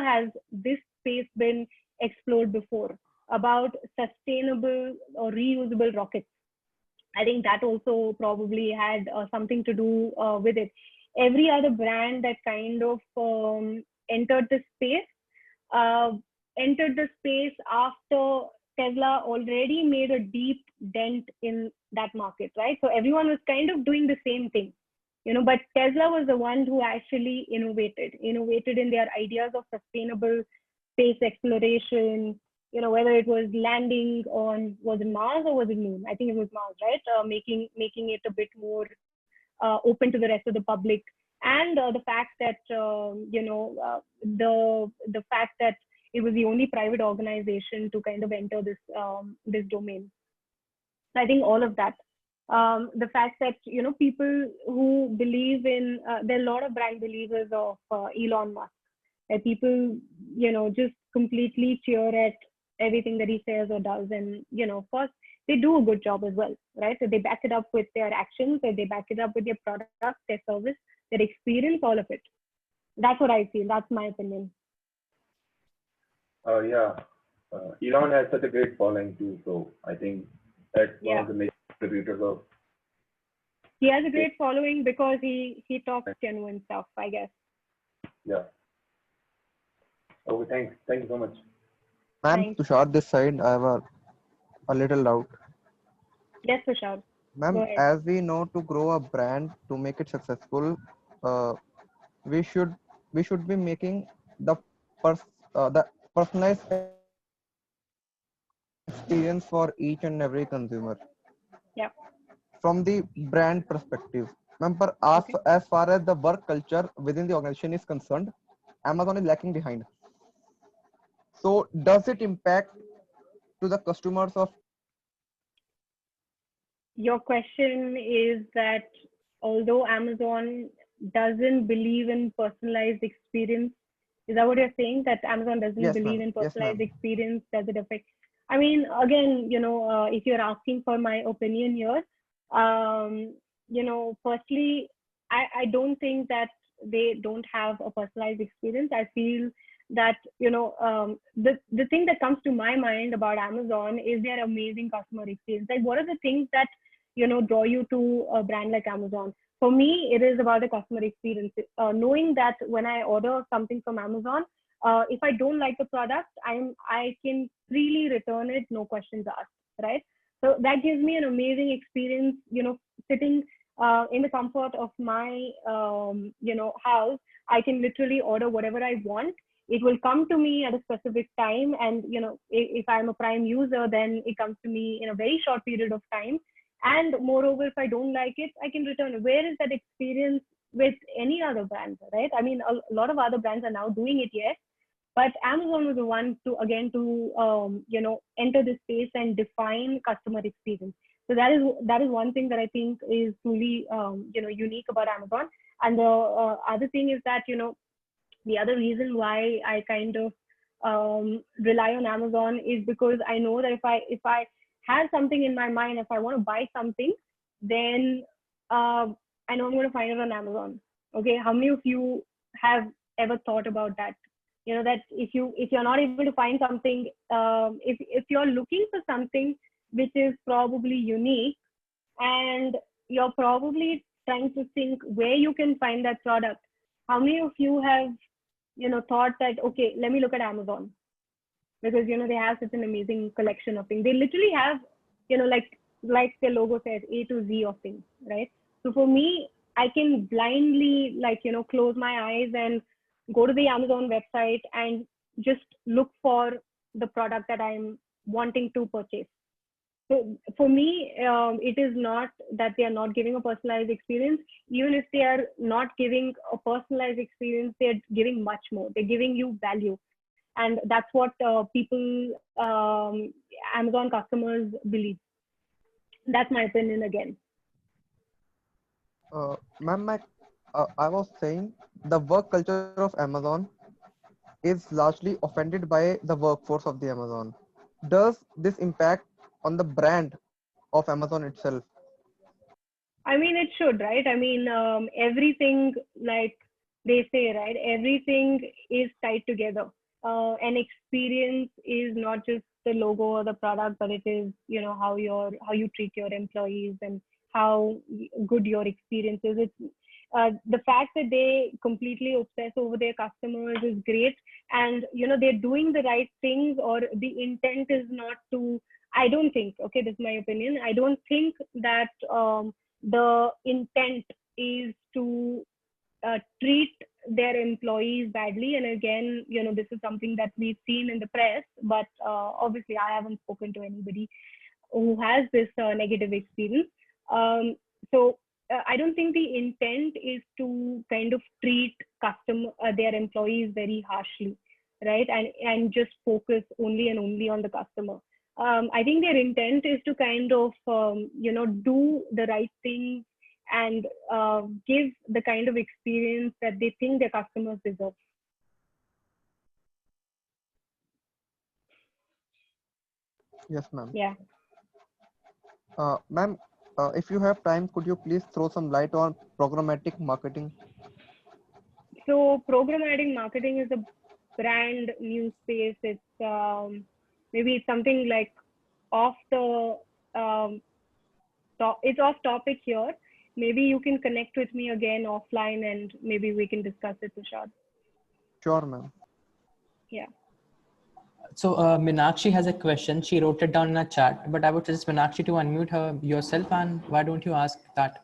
has this space been explored before, about sustainable or reusable rockets. I think that also probably had something to do with it. Every other brand that kind of entered the space after Tesla already made a deep dent in that market, right? So everyone was kind of doing the same thing, but Tesla was the one who actually innovated in their ideas of sustainable space exploration, whether it was landing on, was it Mars or was it Moon? I think it was Mars, right? Making it a bit more open to the rest of the public. And the fact that, the fact that it was the only private organization to kind of enter this domain. So I think all of that. The fact that, people who believe in, there are a lot of brand believers of Elon Musk. People, just completely cheer at everything that he says or does. And, of course, they do a good job as well, right? So they back it up with their actions, or they back it up with their product, their service, their experience, all of it. That's what I feel. That's my opinion. Elon has such a great following too. So I think that's one of the major contributors of He has a great following because he talks genuine stuff, I guess. Yeah. Okay, thanks. Thank you so much. Ma'am, Thanks. Tushar this side, I have a little doubt. Yes, Tushar. Ma'am, Go ahead. as we know, to grow a brand, to make it successful, uh, we should be making the the personalized experience for each and every consumer. Yeah. From the brand perspective, ma'am, Okay. as far as the work culture within the organization is concerned, Amazon is lacking behind. So, does it impact to the customers of? Your question is that although Amazon doesn't believe in personalized experience, is that what you're saying? That Amazon doesn't Yes, believe ma'am. in Yes, personalized ma'am. experience? Does it affect? I mean, again, if you're asking for my opinion here, firstly, I don't think that they don't have a personalized experience. I feel that, the thing that comes to my mind about Amazon is their amazing customer experience. Like, what are the things that, draw you to a brand like Amazon? For me, it is about the customer experience. Knowing that when I order something from Amazon, if I don't like the product, I can freely return it, no questions asked, right? So that gives me an amazing experience, sitting in the comfort of my, house. I can literally order whatever I want. It will come to me at a specific time. And, if I'm a Prime user, then it comes to me in a very short period of time. And moreover, if I don't like it, I can return it. Where is that experience with any other brand, right? I mean, a lot of other brands are now doing it, yes, but Amazon was the one to enter this space and define customer experience. So that is one thing that I think is truly unique about Amazon. And the other thing is that the other reason why I kind of rely on Amazon is because I know that if I have something in my mind, if I want to buy something, then I know I'm going to find it on Amazon. Okay, how many of you have ever thought about that? That if you're not able to find something, if you're looking for something which is probably unique, and you're probably trying to think where you can find that product, how many of you have thought that, okay, let me look at Amazon, because they have such an amazing collection of things. They literally have like the logo says, A to Z of things, right? So for me, I can blindly close my eyes and go to the Amazon website and just look for the product that I'm wanting to purchase. So for me, it is not that they are not giving a personalized experience. Even if they are not giving a personalized experience, they're giving much more. They're giving you value. And that's what people, Amazon customers believe. That's my opinion again. Ma'am, I was saying the work culture of Amazon is largely offended by the workforce of the Amazon. Does this impact on the brand of Amazon itself? I mean, it should, right? I mean, everything, like they say, right? Everything is tied together. An experience is not just the logo or the product, but it is, how you treat your employees and how good your experience is. It's the fact that they completely obsess over their customers is great, and they're doing the right things, or the intent is not to. I don't think. Okay, this is my opinion. I don't think that. The intent is to treat their employees badly. And again, this is something that we've seen in the press, but obviously I haven't spoken to anybody who has this negative experience. So I don't think the intent is to kind of treat their employees very harshly, right? And just focus only and only on the customer. I think their intent is to kind of, do the right thing and give the kind of experience that they think their customers deserve. Yes, ma'am. Yeah. Ma'am, if you have time, could you please throw some light on programmatic marketing? So programmatic marketing is a brand new space. It's maybe it's something like off the it's off topic here, maybe you can connect with me again offline and maybe we can discuss it, Tushar. Sure, ma'am. Yeah. So Meenakshi has a question. She wrote it down in a chat, but I would suggest Meenakshi to unmute her yourself, and why don't you ask that?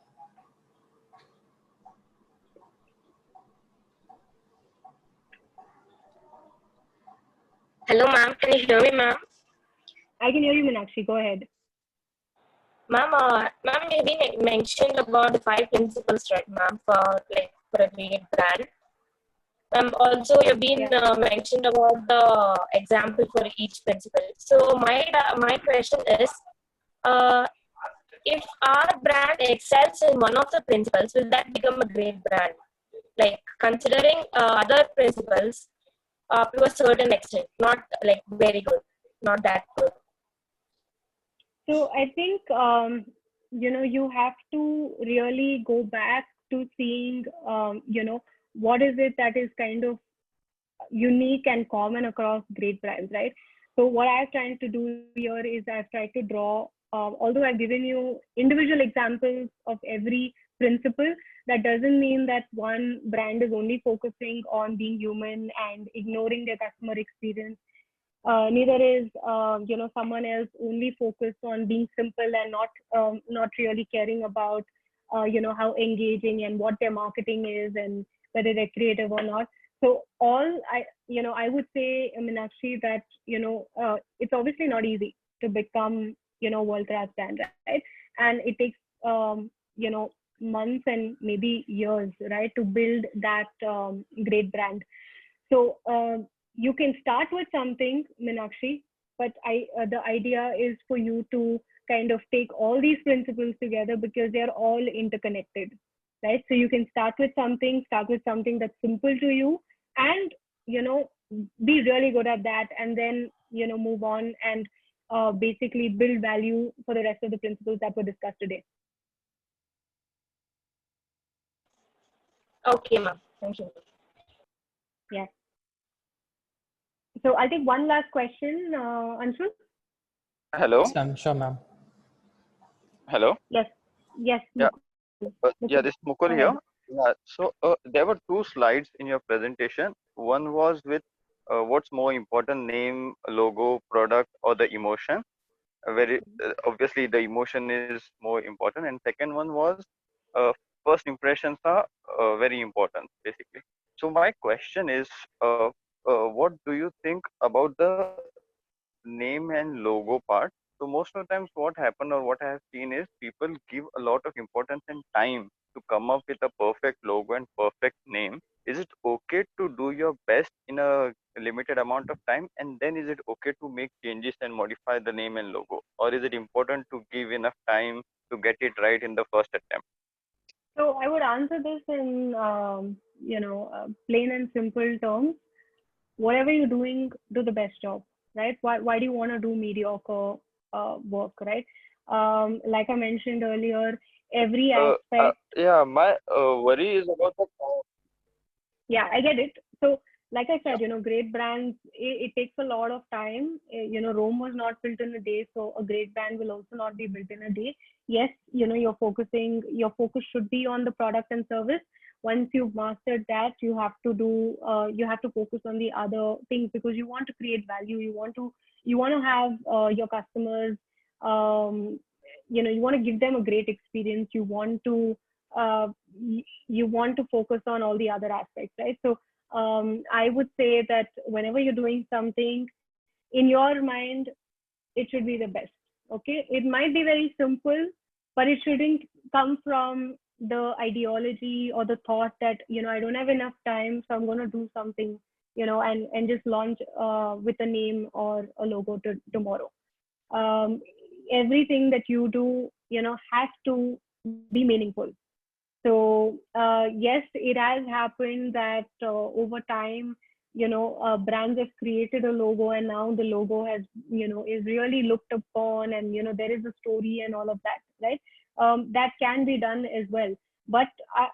Hello, ma'am. Can you hear me, ma'am? I can hear you, Meenakshi. Go ahead. Ma'am, ma'am, you mentioned about the 5 principles, right, ma'am, for a great brand. Also, you've been mentioned about the example for each principle. So my question is, if our brand excels in one of the principles, will that become a great brand? Like considering other principles to a certain extent, not like very good, not that good. So I think, you have to really go back to seeing, what is it that is kind of unique and common across great brands, right? So what I've tried to do here is I've tried to draw, although I've given you individual examples of every principle, that doesn't mean that one brand is only focusing on being human and ignoring their customer experience. Neither is someone else only focused on being simple and not really caring about how engaging and what their marketing is and whether they're creative or not. So I would say, Meenakshi, that it's obviously not easy to become world-class brand, right? And it takes months and maybe years, right, to build that great brand. So you can start with something, Meenakshi, but the idea is for you to kind of take all these principles together because they're all interconnected, right? So you can start with something that's simple to you, and be really good at that, and then move on and basically build value for the rest of the principles that were discussed today. Okay, ma'am. Thank you. Yeah. So I'll take one last question, Anshul. Hello. Sure, ma'am. Hello. Yes. Yeah. Mukul. This is Mukul here. Yeah. So there were 2 slides in your presentation. One was with what's more important, name, logo, product, or the emotion. Very obviously the emotion is more important. And second one was first impressions are very important, basically. So my question is, what do you think about the name and logo part? So most of the times what happen or what I have seen is people give a lot of importance and time to come up with a perfect logo and perfect name. Is it okay to do your best in a limited amount of time, and then is it okay to make changes and modify the name and logo, or is it important to give enough time to get it right in the first attempt? So I would answer this in plain and simple terms. Whatever you're doing, do the best job, right? Why do you want to do mediocre work, right? Like I mentioned earlier, every aspect. Yeah, my worry is about the time. Yeah, I get it. So like I said, great brands, it takes a lot of time. Rome was not built in a day, so a great brand will also not be built in a day. Yes, your focus should be on the product and service. Once you've mastered that, you have to focus on the other things, because you want to create value. You want to have your customers, you want to give them a great experience. You want to focus on all the other aspects, right? So I would say that whenever you're doing something, in your mind, it should be the best. Okay, it might be very simple, but it shouldn't come from the ideology or the thought that I don't have enough time, so I'm going to do something, and just launch with a name or a logo tomorrow. Everything that you do, has to be meaningful. So yes, it has happened that over time, brands have created a logo, and now the logo has, is really looked upon, and there is a story and all of that, right? That can be done as well, but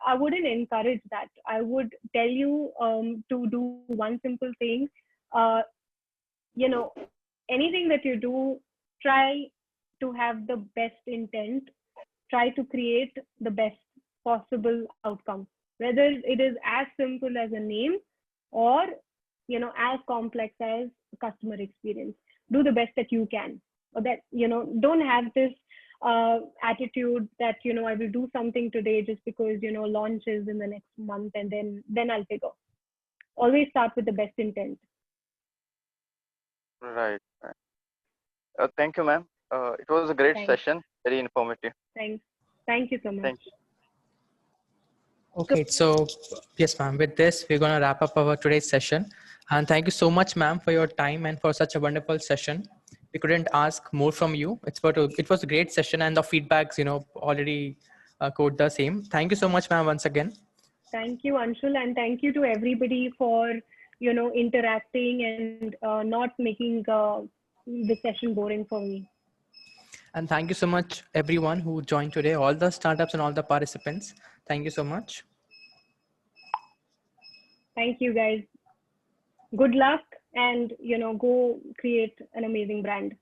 I wouldn't encourage that. I would tell you to do one simple thing. Anything that you do, try to have the best intent. Try to create the best possible outcome, whether it is as simple as a name or, as complex as customer experience. Do the best that you can, or that, don't have this attitude that, I will do something today just because, launch is in the next month, and then I'll figure. Always start with the best intent. Right. Thank you, ma'am. It was a great Thanks. session, very informative. Thanks. Thank you so much. Thank you. Okay, so yes, ma'am. With this, we're going to wrap up our today's session. And thank you so much, ma'am, for your time and for such a wonderful session. We couldn't ask more from you. It was a great session, and the feedbacks, already quote the same. Thank you so much, ma'am, once again. Thank you, Anshul, and thank you to everybody for, interacting and not making the session boring for me. And thank you so much, everyone who joined today, all the startups and all the participants. Thank you so much. Thank you, guys. Good luck, and, go create an amazing brand.